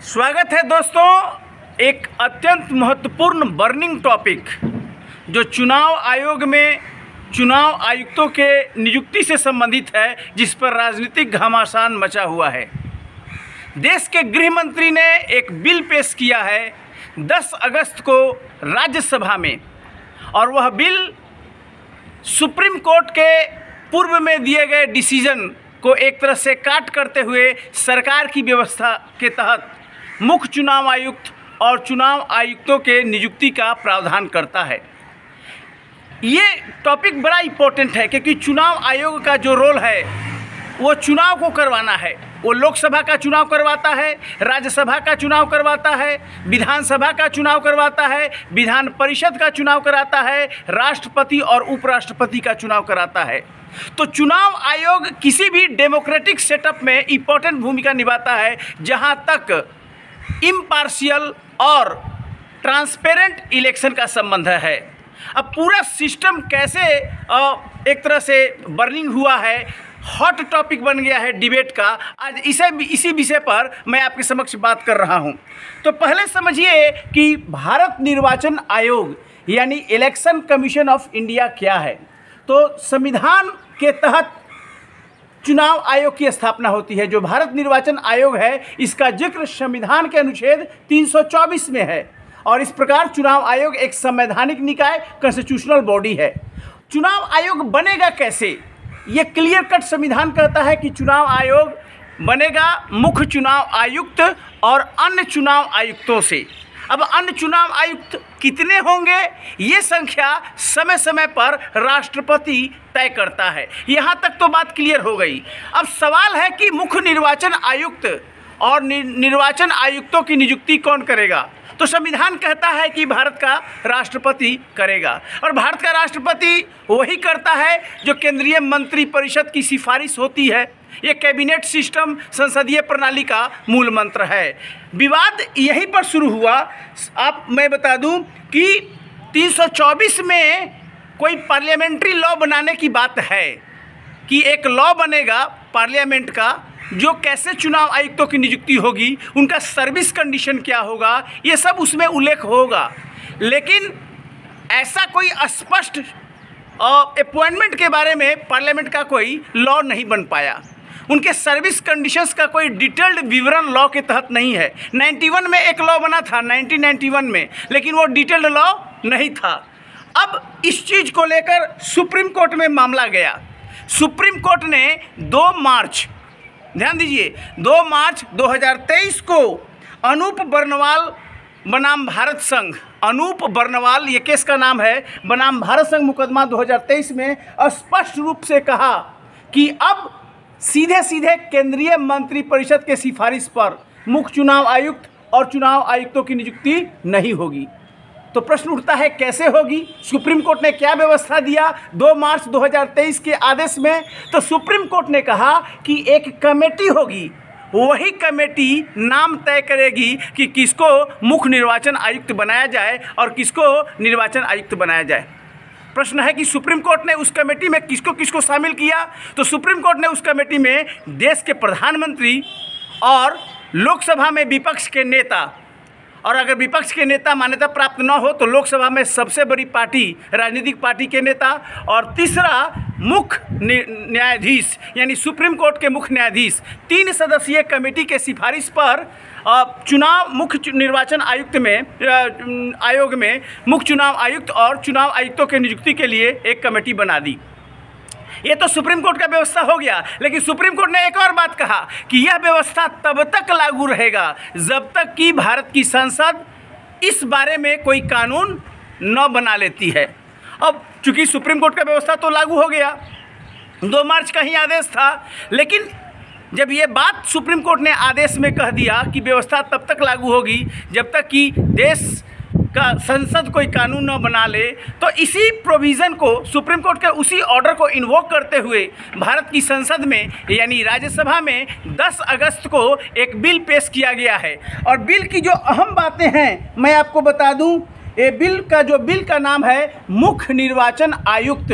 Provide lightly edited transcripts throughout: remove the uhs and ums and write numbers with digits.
स्वागत है दोस्तों। एक अत्यंत महत्वपूर्ण बर्निंग टॉपिक जो चुनाव आयोग में चुनाव आयुक्तों के नियुक्ति से संबंधित है, जिस पर राजनीतिक घमासान मचा हुआ है। देश के गृह मंत्री ने एक बिल पेश किया है 10 अगस्त को राज्यसभा में, और वह बिल सुप्रीम कोर्ट के पूर्व में दिए गए डिसीजन को एक तरह से काट करते हुए सरकार की व्यवस्था के तहत मुख्य चुनाव आयुक्त और चुनाव आयुक्तों के नियुक्ति का प्रावधान करता है। ये टॉपिक बड़ा इम्पोर्टेंट है क्योंकि चुनाव आयोग का जो रोल है वो चुनाव को करवाना है। वो लोकसभा का चुनाव करवाता है, राज्यसभा का चुनाव करवाता है, विधानसभा का चुनाव करवाता है, विधान परिषद का चुनाव कराता है, राष्ट्रपति और उपराष्ट्रपति का चुनाव कराता है। तो चुनाव आयोग किसी भी डेमोक्रेटिक सेटअप में इम्पोर्टेंट भूमिका निभाता है जहां तक इम्पार्शियल और ट्रांसपेरेंट इलेक्शन का संबंध है। अब पूरा सिस्टम कैसे एक तरह से बर्निंग हुआ है, हॉट टॉपिक बन गया है डिबेट का, आज इसी विषय पर मैं आपके समक्ष बात कर रहा हूं। तो पहले समझिए कि भारत निर्वाचन आयोग यानी इलेक्शन कमीशन ऑफ इंडिया क्या है। तो संविधान के तहत चुनाव आयोग की स्थापना होती है। जो भारत निर्वाचन आयोग है इसका जिक्र संविधान के अनुच्छेद 324 में है, और इस प्रकार चुनाव आयोग एक संवैधानिक निकाय कॉन्स्टिट्यूशनल बॉडी है। चुनाव आयोग बनेगा कैसे, ये क्लियर कट संविधान कहता है कि चुनाव आयोग बनेगा मुख्य चुनाव आयुक्त और अन्य चुनाव आयुक्तों से। अब अन्य चुनाव आयुक्त कितने होंगे ये संख्या समय समय पर राष्ट्रपति तय करता है। यहाँ तक तो बात क्लियर हो गई। अब सवाल है कि मुख्य निर्वाचन आयुक्त और निर्वाचन आयुक्तों की नियुक्ति कौन करेगा। तो संविधान कहता है कि भारत का राष्ट्रपति करेगा, और भारत का राष्ट्रपति वही करता है जो केंद्रीय मंत्रिपरिषद की सिफारिश होती है। ये कैबिनेट सिस्टम संसदीय प्रणाली का मूल मंत्र है। विवाद यहीं पर शुरू हुआ। मैं बता दूं कि 324 में कोई पार्लियामेंट्री लॉ बनाने की बात है कि एक लॉ बनेगा पार्लियामेंट का, जो कैसे चुनाव आयुक्तों की नियुक्ति होगी, उनका सर्विस कंडीशन क्या होगा, ये सब उसमें उल्लेख होगा। लेकिन ऐसा कोई स्पष्ट अपॉइंटमेंट के बारे में पार्लियामेंट का कोई लॉ नहीं बन पाया। उनके सर्विस कंडीशंस का कोई डिटेल्ड विवरण लॉ के तहत नहीं है। 91 में एक लॉ बना था 1991 में, लेकिन वो डिटेल्ड लॉ नहीं था। अब इस चीज़ को लेकर सुप्रीम कोर्ट में मामला गया। सुप्रीम कोर्ट ने 2 मार्च, ध्यान दीजिए, 2 मार्च 2023 को अनूप बर्नवाल बनाम भारत संघ, अनूप बर्नवाल ये केस का नाम है, बनाम भारत संघ मुकदमा 2023 में स्पष्ट रूप से कहा कि अब सीधे सीधे केंद्रीय मंत्रिपरिषद के सिफारिश पर मुख्य चुनाव आयुक्त और चुनाव आयुक्तों की नियुक्ति नहीं होगी। तो प्रश्न उठता है कैसे होगी। सुप्रीम कोर्ट ने क्या व्यवस्था दिया 2 मार्च 2023 के आदेश में। तो सुप्रीम कोर्ट ने कहा कि एक कमेटी होगी, वही कमेटी नाम तय करेगी कि किसको मुख्य निर्वाचन आयुक्त बनाया जाए और किसको निर्वाचन आयुक्त बनाया जाए। प्रश्न है कि सुप्रीम कोर्ट ने उस कमेटी में किसको किसको शामिल किया। तो सुप्रीम कोर्ट ने उस कमेटी में देश के प्रधानमंत्री और लोकसभा में विपक्ष के नेता, और अगर विपक्ष के नेता मान्यता प्राप्त न हो तो लोकसभा में सबसे बड़ी पार्टी, राजनीतिक पार्टी के नेता, और तीसरा मुख्य न्यायाधीश यानी सुप्रीम कोर्ट के मुख्य न्यायाधीश। 3 सदस्यीय कमेटी के सिफारिश पर चुनाव मुख्य निर्वाचन आयुक्त में आयोग में मुख्य चुनाव आयुक्त और चुनाव आयुक्तों के नियुक्ति के लिए एक कमेटी बना दी। ये तो सुप्रीम कोर्ट का व्यवस्था हो गया। लेकिन सुप्रीम कोर्ट ने एक और बात कहा कि यह व्यवस्था तब तक लागू रहेगा जब तक कि भारत की संसद इस बारे में कोई कानून न बना लेती है। अब चूंकि सुप्रीम कोर्ट का व्यवस्था तो लागू हो गया, 2 मार्च का ही आदेश था, लेकिन जब ये बात सुप्रीम कोर्ट ने आदेश में कह दिया कि व्यवस्था तब तक लागू होगी जब तक कि देश का संसद कोई कानून न बना ले, तो इसी प्रोविज़न को सुप्रीम कोर्ट के उसी ऑर्डर को इन्वोक करते हुए भारत की संसद में यानी राज्यसभा में 10 अगस्त को एक बिल पेश किया गया है। और बिल की जो अहम बातें हैं मैं आपको बता दूं। ये बिल का नाम है मुख्य निर्वाचन आयुक्त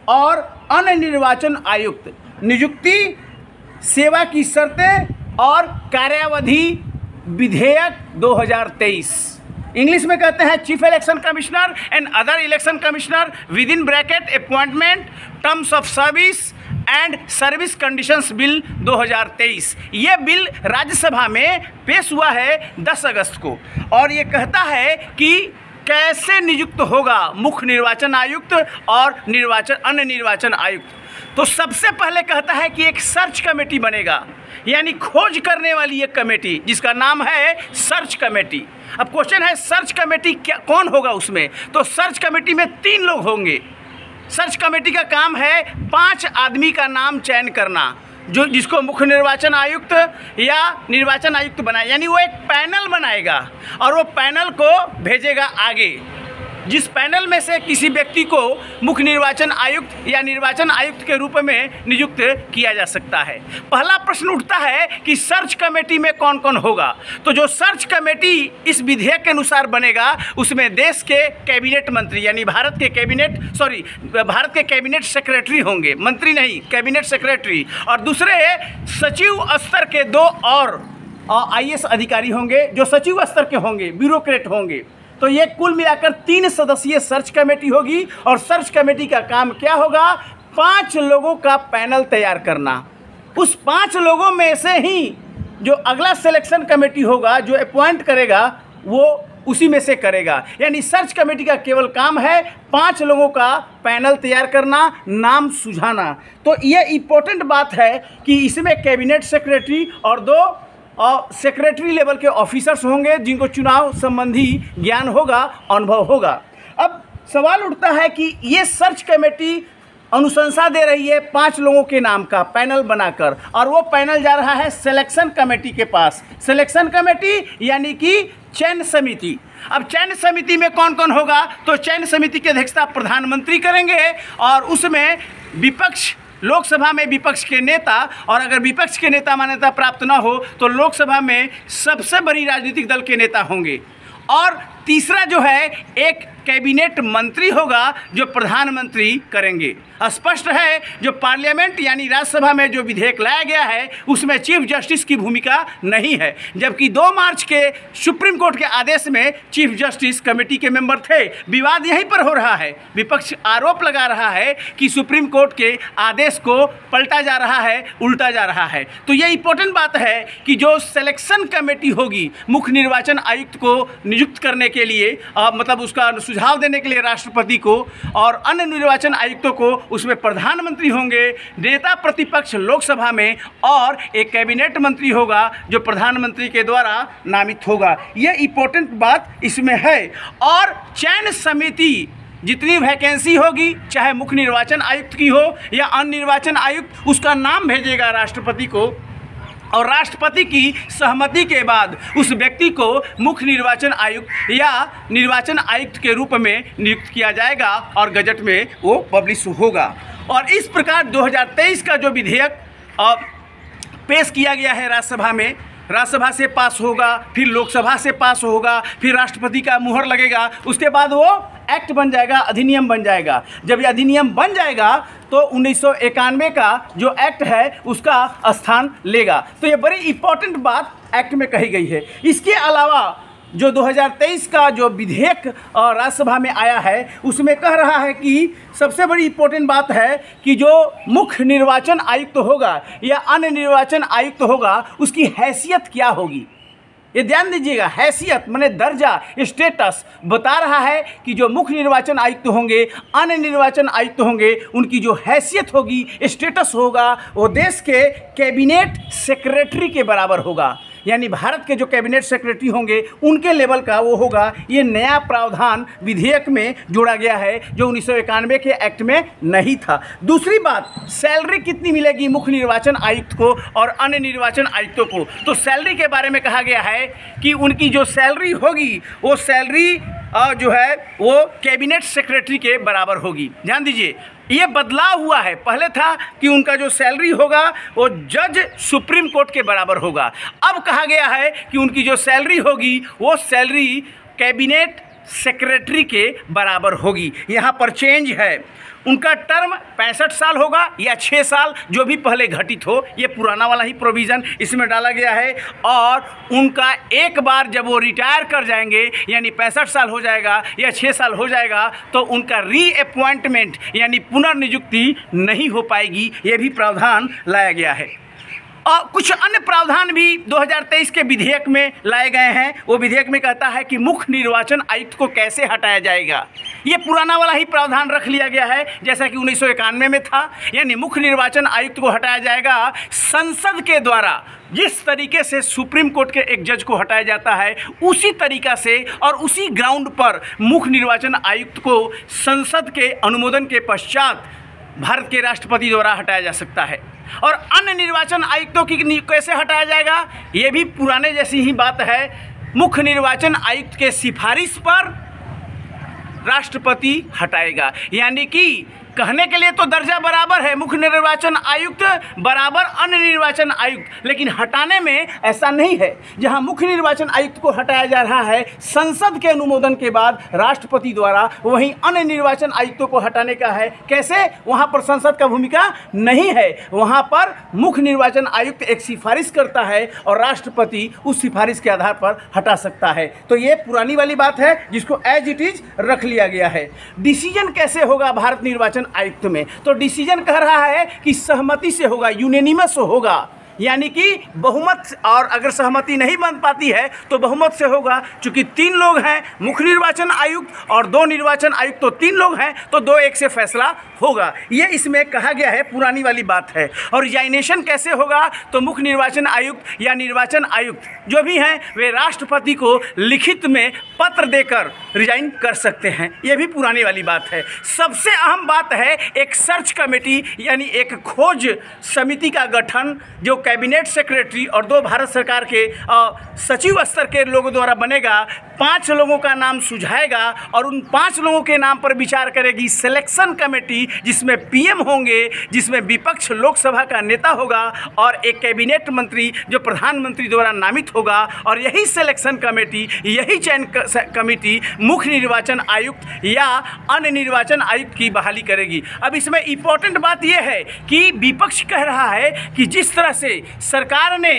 और अन्य निर्वाचन आयुक्त, नियुक्ति, सेवा की शर्तें और कार्यावधि विधेयक 2023, इंग्लिश में कहते हैं chief election commissioner and other election commissioner with in bracket appointment terms of service and service conditions bill 2023। ये बिल राज्यसभा में पेश हुआ है 10 अगस्त को, और ये कहता है कि कैसे नियुक्त होगा मुख्य निर्वाचन आयुक्त और अन्य निर्वाचन आयुक्त। तो सबसे पहले कहता है कि एक सर्च कमेटी बनेगा, यानी खोज करने वाली एक कमेटी जिसका नाम है सर्च कमेटी। अब क्वेश्चन है सर्च कमेटी क्या, कौन होगा उसमें? तो सर्च कमेटी में 3 लोग होंगे। सर्च कमेटी का काम है 5 आदमी का नाम चयन करना, जिसको मुख्य निर्वाचन आयुक्त या निर्वाचन आयुक्त बनाए, यानी वो एक पैनल बनाएगा और वो पैनल को भेजेगा आगे। जिस पैनल में से किसी व्यक्ति को मुख्य निर्वाचन आयुक्त या निर्वाचन आयुक्त के रूप में नियुक्त किया जा सकता है। पहला प्रश्न उठता है कि सर्च कमेटी में कौन कौन होगा। तो जो सर्च कमेटी इस विधेयक के अनुसार बनेगा उसमें देश के कैबिनेट मंत्री, यानी भारत के कैबिनेट सेक्रेटरी होंगे, मंत्री नहीं, कैबिनेट सेक्रेटरी, और दूसरे सचिव स्तर के 2 और IAS अधिकारी होंगे जो सचिव स्तर के होंगे, ब्यूरोक्रेट होंगे। तो ये कुल मिलाकर 3 सदस्यीय सर्च कमेटी होगी, और सर्च कमेटी का काम क्या होगा? 5 लोगों का पैनल तैयार करना। उस 5 लोगों में से ही जो अगला सिलेक्शन कमेटी होगा, जो अपॉइंट करेगा, वो उसी में से करेगा। यानी सर्च कमेटी का केवल काम है 5 लोगों का पैनल तैयार करना, नाम सुझाना। तो ये इम्पोर्टेंट बात है कि इसमें कैबिनेट सेक्रेटरी और 2 सेक्रेटरी लेवल के ऑफिसर्स होंगे जिनको चुनाव संबंधी ज्ञान होगा, अनुभव होगा। अब सवाल उठता है कि ये सर्च कमेटी अनुशंसा दे रही है 5 लोगों के नाम का पैनल बनाकर, और वो पैनल जा रहा है सिलेक्शन कमेटी के पास। सिलेक्शन कमेटी यानी कि चयन समिति। अब चयन समिति में कौन कौन होगा? तो चयन समिति की अध्यक्षता प्रधानमंत्री करेंगे, और उसमें विपक्ष, लोकसभा में विपक्ष के नेता, और अगर विपक्ष के नेता मान्यता प्राप्त न हो तो लोकसभा में सबसे बड़ी राजनीतिक दल के नेता होंगे। और तीसरा जो है एक कैबिनेट मंत्री होगा जो प्रधानमंत्री करेंगे। स्पष्ट है जो पार्लियामेंट यानी राज्यसभा में जो विधेयक लाया गया है उसमें चीफ जस्टिस की भूमिका नहीं है, जबकि 2 मार्च के सुप्रीम कोर्ट के आदेश में चीफ जस्टिस कमेटी के मेंबर थे। विवाद यहीं पर हो रहा है, विपक्ष आरोप लगा रहा है कि सुप्रीम कोर्ट के आदेश को पलटा जा रहा है, उल्टा जा रहा है। तो ये इंपॉर्टेंट बात है कि जो सिलेक्शन कमेटी होगी मुख्य निर्वाचन आयुक्त को नियुक्त करने के लिए, मतलब उसका सुझाव देने के लिए राष्ट्रपति को, और अन्य निर्वाचन आयुक्तों को, उसमें प्रधानमंत्री होंगे, नेता प्रतिपक्ष लोकसभा में, और एक कैबिनेट मंत्री होगा जो प्रधानमंत्री के द्वारा नामित होगा। ये इंपॉर्टेंट बात इसमें है। और चयन समिति जितनी वैकेंसी होगी, चाहे मुख्य निर्वाचन आयुक्त की हो या अन्य निर्वाचन आयुक्त, उसका नाम भेजेगा राष्ट्रपति को, और राष्ट्रपति की सहमति के बाद उस व्यक्ति को मुख्य निर्वाचन आयुक्त या निर्वाचन आयुक्त के रूप में नियुक्त किया जाएगा और गजट में वो पब्लिश होगा। और इस प्रकार 2023 का जो विधेयक पेश किया गया है राज्यसभा में, राज्यसभा से पास होगा, फिर लोकसभा से पास होगा, फिर राष्ट्रपति का मुहर लगेगा, उसके बाद वो एक्ट बन जाएगा, अधिनियम बन जाएगा। जब ये अधिनियम बन जाएगा तो 1991 का जो एक्ट है उसका स्थान लेगा। तो ये बड़ी इंपॉर्टेंट बात एक्ट में कही गई है। इसके अलावा जो 2023 का जो विधेयक राज्यसभा में आया है उसमें कह रहा है कि सबसे बड़ी इंपॉर्टेंट बात है कि जो मुख्य निर्वाचन आयुक्त होगा या अन्य निर्वाचन आयुक्त होगा उसकी हैसियत क्या होगी। ये ध्यान दीजिएगा, हैसियत माने दर्जा, स्टेटस बता रहा है कि जो मुख्य निर्वाचन आयुक्त होंगे, अन्य निर्वाचन आयुक्त होंगे, उनकी जो हैसियत होगी, स्टेटस होगा, वो देश के कैबिनेट सेक्रेटरी के बराबर होगा। यानी भारत के जो कैबिनेट सेक्रेटरी होंगे उनके लेवल का वो होगा। ये नया प्रावधान विधेयक में जोड़ा गया है जो 1991 के एक्ट में नहीं था। दूसरी बात, सैलरी कितनी मिलेगी मुख्य निर्वाचन आयुक्त को और अन्य निर्वाचन आयुक्तों को। तो सैलरी के बारे में कहा गया है कि उनकी जो सैलरी होगी वो सैलरी जो है वो कैबिनेट सेक्रेटरी के बराबर होगी। ध्यान दीजिए, ये बदलाव हुआ है। पहले था कि उनका जो सैलरी होगा वो जज सुप्रीम कोर्ट के बराबर होगा। अब कहा गया है कि उनकी जो सैलरी होगी वो सैलरी कैबिनेट सेक्रेटरी के बराबर होगी। यहाँ पर चेंज है, उनका टर्म 65 साल होगा या 6 साल, जो भी पहले घटित हो। ये पुराना वाला ही प्रोविज़न इसमें डाला गया है। और उनका एक बार जब वो रिटायर कर जाएंगे, यानी 65 साल हो जाएगा या 6 साल हो जाएगा, तो उनका रीअपॉइंटमेंट यानी पुनर्नियुक्ति नहीं हो पाएगी। ये भी प्रावधान लाया गया है। और कुछ अन्य प्रावधान भी 2023 के विधेयक में लाए गए हैं। वो विधेयक में कहता है कि मुख्य निर्वाचन आयुक्त को कैसे हटाया जाएगा। ये पुराना वाला ही प्रावधान रख लिया गया है, जैसा कि 1991 में था। यानी मुख्य निर्वाचन आयुक्त को हटाया जाएगा संसद के द्वारा। जिस तरीके से सुप्रीम कोर्ट के एक जज को हटाया जाता है, उसी तरीक़ा से और उसी ग्राउंड पर मुख्य निर्वाचन आयुक्त को संसद के अनुमोदन के पश्चात भारत के राष्ट्रपति द्वारा हटाया जा सकता है। और अन्य निर्वाचन आयुक्तों की कैसे हटाया जाएगा, ये भी पुराने जैसी ही बात है। मुख्य निर्वाचन आयुक्त के सिफारिश पर राष्ट्रपति हटाएगा। यानी कि कहने के लिए तो दर्जा बराबर है, मुख्य निर्वाचन आयुक्त बराबर अन्य निर्वाचन आयुक्त, लेकिन हटाने में ऐसा नहीं है। जहां मुख्य निर्वाचन आयुक्त को हटाया जा रहा है संसद के अनुमोदन के बाद राष्ट्रपति द्वारा, वहीं अन्य निर्वाचन आयुक्तों को हटाने का है कैसे? वहां पर संसद का भूमिका नहीं है। वहां पर मुख्य निर्वाचन आयुक्त एक सिफारिश करता है और राष्ट्रपति उस सिफारिश के आधार पर हटा सकता है। तो ये पुरानी वाली बात है जिसको एज इट इज रख लिया गया है। डिसीजन कैसे होगा भारत निर्वाचन आयुक्त में? तो डिसीजन कह रहा है कि सहमति से होगा, यूनेनिमस होगा, यानी कि बहुमत। और अगर सहमति नहीं बन पाती है तो बहुमत से होगा। चूंकि 3 लोग हैं मुख्य निर्वाचन आयुक्त और 2 निर्वाचन आयुक्त, तो 3 लोग हैं तो 2-1 से फैसला होगा। ये इसमें कहा गया है, पुरानी वाली बात है। और रिजाइनेशन कैसे होगा? तो मुख्य निर्वाचन आयुक्त या निर्वाचन आयुक्त जो भी हैं वे राष्ट्रपति को लिखित में पत्र देकर रिजाइन कर सकते हैं। ये भी पुरानी वाली बात है। सबसे अहम बात है एक सर्च कमेटी यानी एक खोज समिति का गठन, जो कैबिनेट सेक्रेटरी और 2 भारत सरकार के सचिव स्तर के लोगों द्वारा बनेगा। 5 लोगों का नाम सुझाएगा और उन 5 लोगों के नाम पर विचार करेगी सिलेक्शन कमेटी, जिसमें पीएम होंगे, जिसमें विपक्ष लोकसभा का नेता होगा और एक कैबिनेट मंत्री जो प्रधानमंत्री द्वारा नामित होगा। और यही सिलेक्शन कमेटी, यही चयन कमेटी मुख्य निर्वाचन आयुक्त या अन्य निर्वाचन आयुक्त की बहाली करेगी। अब इसमें इंपॉर्टेंट बात यह है कि विपक्ष कह रहा है कि जिस तरह से सरकार ने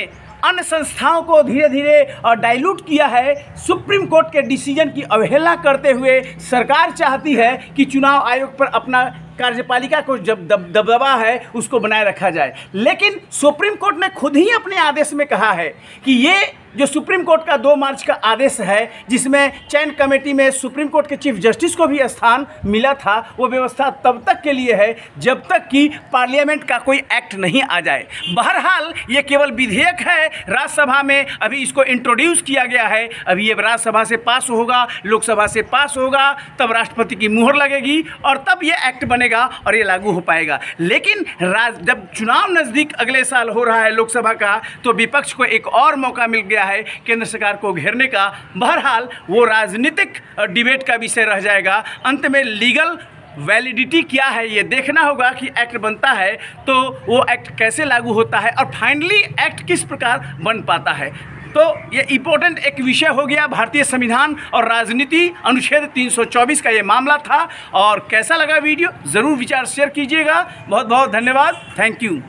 अन्य संस्थाओं को धीरे धीरे डाइल्यूट किया है, सुप्रीम कोर्ट के डिसीजन की अवहेलना करते हुए सरकार चाहती है कि चुनाव आयोग पर अपना कार्यपालिका को जब दबदबा है उसको बनाए रखा जाए। लेकिन सुप्रीम कोर्ट ने खुद ही अपने आदेश में कहा है कि ये जो सुप्रीम कोर्ट का 2 मार्च का आदेश है, जिसमें चयन कमेटी में सुप्रीम कोर्ट के चीफ जस्टिस को भी स्थान मिला था, वो व्यवस्था तब तक के लिए है जब तक कि पार्लियामेंट का कोई एक्ट नहीं आ जाए। बहरहाल ये केवल विधेयक है, राज्यसभा में अभी इसको इंट्रोड्यूस किया गया है। अभी ये राज्यसभा से पास होगा, लोकसभा से पास होगा, तब राष्ट्रपति की मुहर लगेगी और तब ये एक्ट बनेगा और ये लागू हो पाएगा। लेकिन जब चुनाव नज़दीक अगले साल हो रहा है लोकसभा का, तो विपक्ष को एक और मौका मिल गया है केंद्र सरकार को घेरने का। बहरहाल वो राजनीतिक डिबेट का विषय रह जाएगा। अंत में लीगल वैलिडिटी क्या है ये देखना होगा कि एक्ट बनता है तो वो एक्ट कैसे लागू होता है और फाइनली एक्ट किस प्रकार बन पाता है। तो ये इम्पोर्टेंट एक विषय हो गया भारतीय संविधान और राजनीति, अनुच्छेद 324 का ये मामला था। और कैसा लगा वीडियो ज़रूर विचार शेयर कीजिएगा। बहुत बहुत धन्यवाद। Thank you.